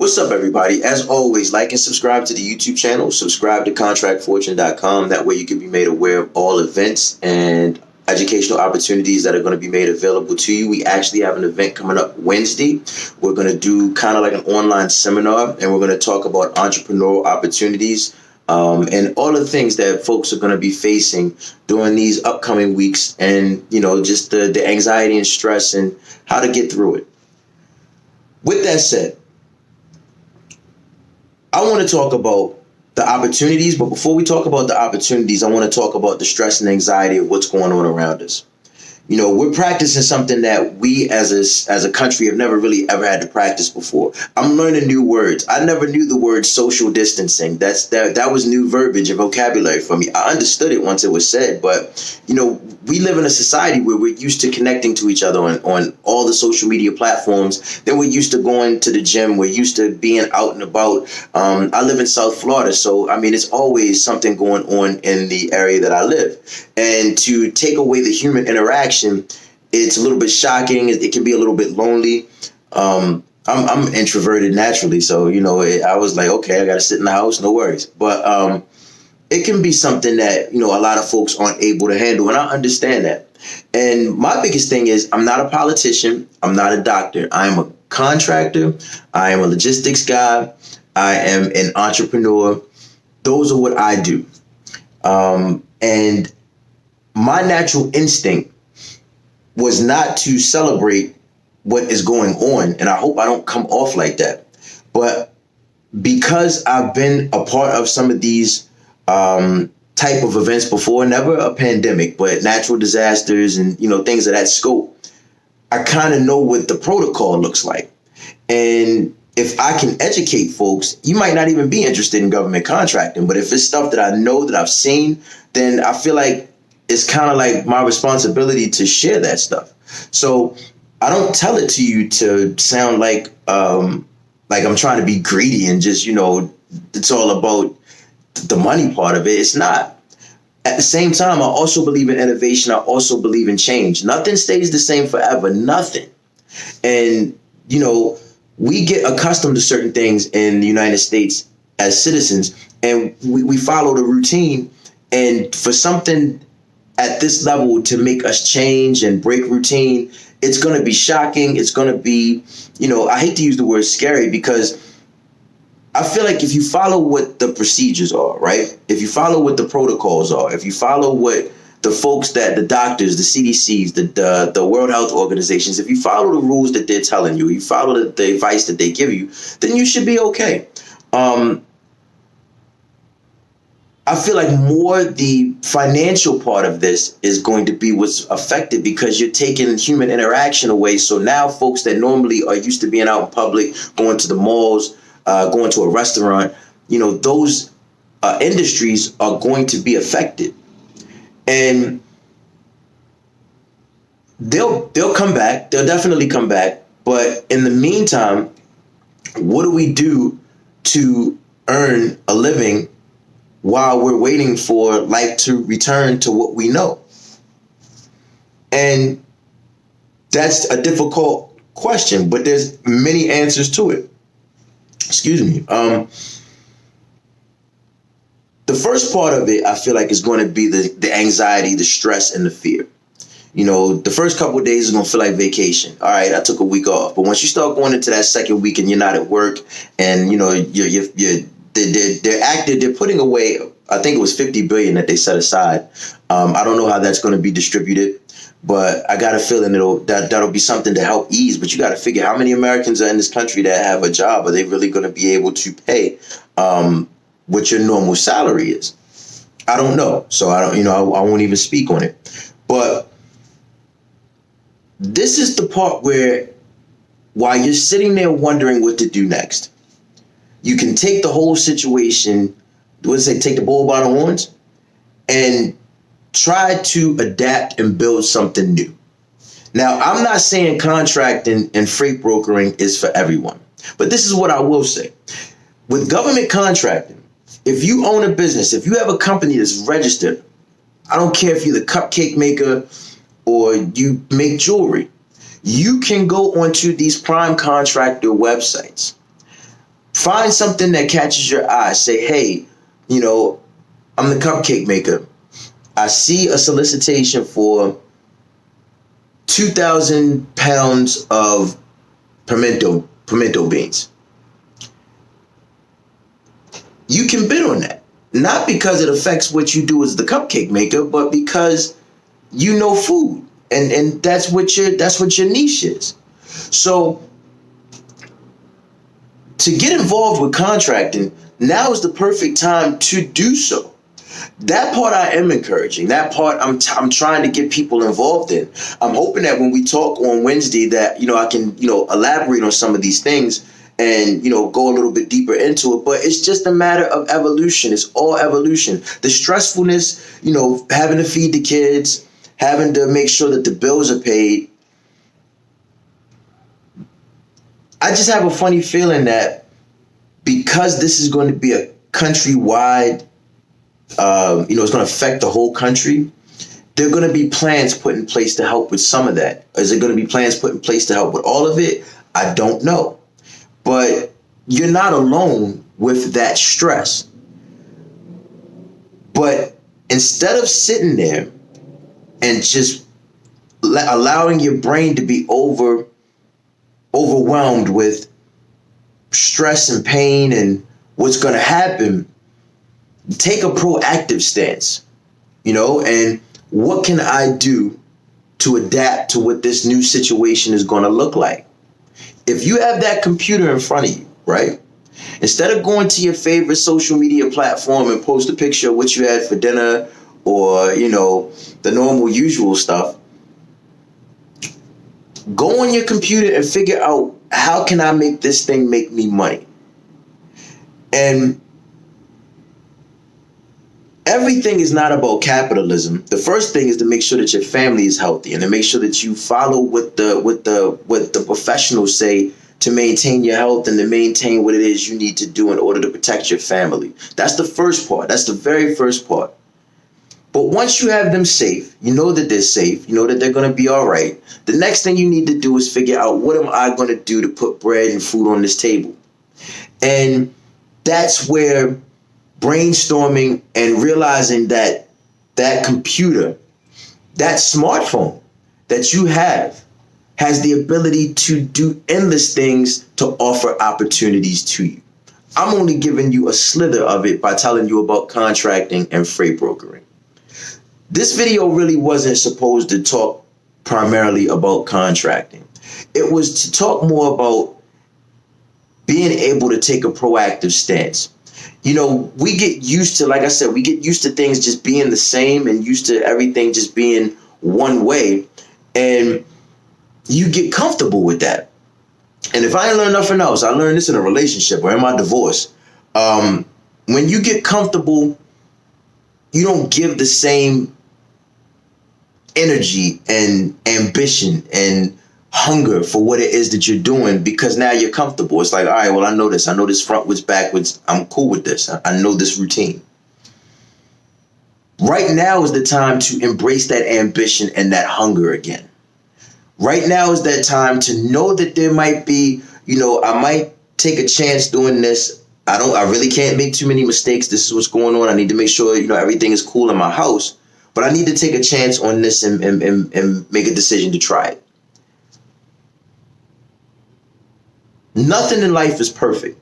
What's up, everybody? As always, like and subscribe to the YouTube channel. Subscribe to contractfortune.com. That way you can be made aware of all events and educational opportunities that are going to be made available to you. We actually have an event coming up Wednesday. We're going to do kind of like an online seminar, and we're going to talk about entrepreneurial opportunities and all the things that folks are going to be facing during these upcoming weeks, and just the anxiety and stress and how to get through it. With that said, I want to talk about the opportunities, but before we talk about the opportunities, I want to talk about the stress and anxiety of what's going on around us. We're practicing something that we as a country have never really ever had to practice before. I'm learning new words. I never knew the word social distancing. That was new verbiage and vocabulary for me. I understood it once it was said, but we live in a society where we're used to connecting to each other on all the social media platforms. Then we're used to going to the gym. We're used to being out and about. I live in South Florida, so it's always something going on in the area that I live. And to take away the human interaction, it's a little bit shocking. It can be a little bit lonely. I'm introverted naturally, so I was like, okay, I got to sit in the house, no worries. But it can be something that a lot of folks aren't able to handle, and I understand that. And my biggest thing is, I'm not a politician. I'm not a doctor. I am a contractor. I am a logistics guy. I am an entrepreneur. Those are what I do. And my natural instinct was not to celebrate what is going on, and I hope I don't come off like that. But because I've been a part of some of these type of events before, never a pandemic, but natural disasters and things of that scope, I kind of know what the protocol looks like. And if I can educate folks, you might not even be interested in government contracting, but if it's stuff that I know, that I've seen, then I feel like it's kind of like my responsibility to share that stuff. So I don't tell it to you to sound like I'm trying to be greedy and just, it's all about the money part of it. It's not. At the same time, I also believe in innovation. I also believe in change. Nothing stays the same forever. Nothing. And, we get accustomed to certain things in the United States as citizens, and we follow the routine. And for something at this level to make us change and break routine, it's going to be shocking. It's going to be, I hate to use the word scary, because I feel like if you follow what the procedures are, right? If you follow what the protocols are, if you follow what the folks the doctors, the CDCs, the World Health Organizations, if you follow the rules that they're telling you, you follow the advice that they give you, then you should be okay. I feel like more the financial part of this is going to be what's affected, because you're taking human interaction away. So now folks that normally are used to being out in public, going to the malls, going to a restaurant, those industries are going to be affected. And they'll come back. They'll definitely come back. But in the meantime, what do we do to earn a living while we're waiting for life to return to what we know? And that's a difficult question, but there's many answers to it. Excuse me. The first part of it, I feel like, is going to be the anxiety, the stress, and the fear. The first couple of days is going to feel like vacation. All right, I took a week off. But once you start going into that second week and you're not at work, and they're putting away, I think it was $50 billion that they set aside. I don't know how that's going to be distributed, but I got a feeling that'll be something to help ease. But you got to figure, how many Americans are in this country that have a job? Are they really going to be able to pay what your normal salary is? I don't know. So I don't, I won't even speak on it. But this is the part where, while you're sitting there wondering what to do next, you can take the whole situation, take the bull by the horns, and try to adapt and build something new. Now, I'm not saying contracting and freight brokering is for everyone, but this is what I will say. With government contracting, if you own a business, if you have a company that's registered, I don't care if you're the cupcake maker or you make jewelry, you can go onto these prime contractor websites, Find something that catches your eye. Say, hey, I'm the cupcake maker. I see a solicitation for 2,000 pounds of pimento beans. You can bid on that. Not because it affects what you do as the cupcake maker, but because you know food. And that's what your niche is. So to get involved with contracting, now is the perfect time to do so. That part I am encouraging. That part I'm trying to get people involved in. I'm hoping that when we talk on Wednesday that, I can, elaborate on some of these things and, go a little bit deeper into it. But it's just a matter of evolution. It's all evolution. The stressfulness, having to feed the kids, having to make sure that the bills are paid. I just have a funny feeling that because this is going to be a countrywide, it's going to affect the whole country, there are going to be plans put in place to help with some of that. Is there going to be plans put in place to help with all of it? I don't know. But you're not alone with that stress. But instead of sitting there and just allowing your brain to be overwhelmed with stress and pain and what's going to happen, take a proactive stance, and what can I do to adapt to what this new situation is going to look like? If you have that computer in front of you, right? Instead of going to your favorite social media platform and post a picture of what you had for dinner or, the normal usual stuff, go on your computer and figure out, how can I make this thing make me money? And everything is not about capitalism. The first thing is to make sure that your family is healthy and to make sure that you follow what the professionals say to maintain your health and to maintain what it is you need to do in order to protect your family. That's the first part. That's the very first part. But once you have them safe, you know that they're safe, you know that they're going to be all right. The next thing you need to do is figure out, what am I going to do to put bread and food on this table? And that's where brainstorming and realizing that that computer, that smartphone that you have, has the ability to do endless things to offer opportunities to you. I'm only giving you a slither of it by telling you about contracting and freight brokering. This video really wasn't supposed to talk primarily about contracting. It was to talk more about being able to take a proactive stance. We get used to, like I said, we get used to things just being the same and used to everything just being one way. And you get comfortable with that. And if I ain't learned nothing else, I learned this in a relationship or in my divorce. When you get comfortable, you don't give the same energy and ambition and hunger for what it is that you're doing, because now you're comfortable. It's like, all right, well, I know this frontwards, backwards. I'm cool with this. I know this routine. Right now is the time to embrace that ambition and that hunger again. Right now is that time to know that there might be, I might take a chance doing this. I really can't make too many mistakes. This is what's going on. I need to make sure, everything is cool in my house, but I need to take a chance on this and make a decision to try it. Nothing in life is perfect.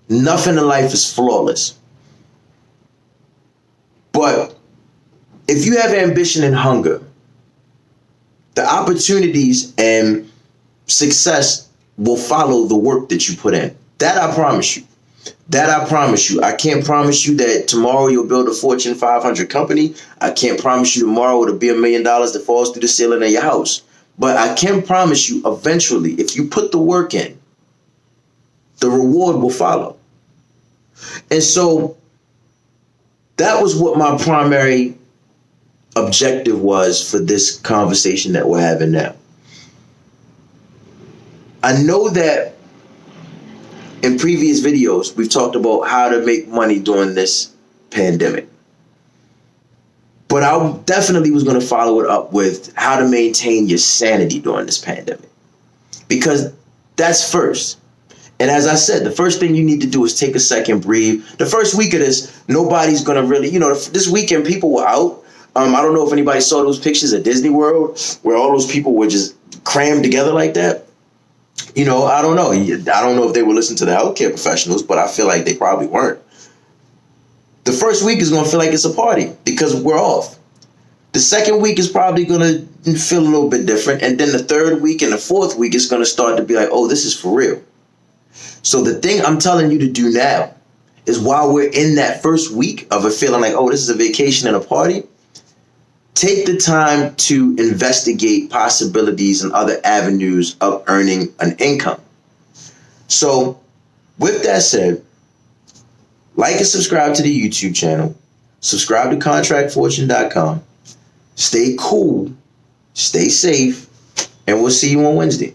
Nothing in life is flawless. But if you have ambition and hunger, the opportunities and success will follow the work that you put in. That I promise you. I can't promise you that tomorrow you'll build a Fortune 500 company. I can't promise you tomorrow it'll be $1 million that falls through the ceiling of your house. But I can promise you, eventually, if you put the work in, the reward will follow. And so that was what my primary objective was for this conversation that we're having now. I know that in previous videos, we've talked about how to make money during this pandemic. But I definitely was going to follow it up with how to maintain your sanity during this pandemic. Because that's first. And as I said, the first thing you need to do is take a second, breathe. The first week of this, nobody's going to really, this weekend people were out. I don't know if anybody saw those pictures at Disney World where all those people were just crammed together like that. I don't know. I don't know if they were listening to the healthcare professionals, but I feel like they probably weren't. The first week is going to feel like it's a party because we're off. The second week is probably going to feel a little bit different. And then the third week and the fourth week is going to start to be like, oh, this is for real. So the thing I'm telling you to do now is while we're in that first week of it feeling like, oh, this is a vacation and a party, take the time to investigate possibilities and other avenues of earning an income. So with that said, like and subscribe to the YouTube channel. Subscribe to contractfortune.com. Stay cool, stay safe, and we'll see you on Wednesday.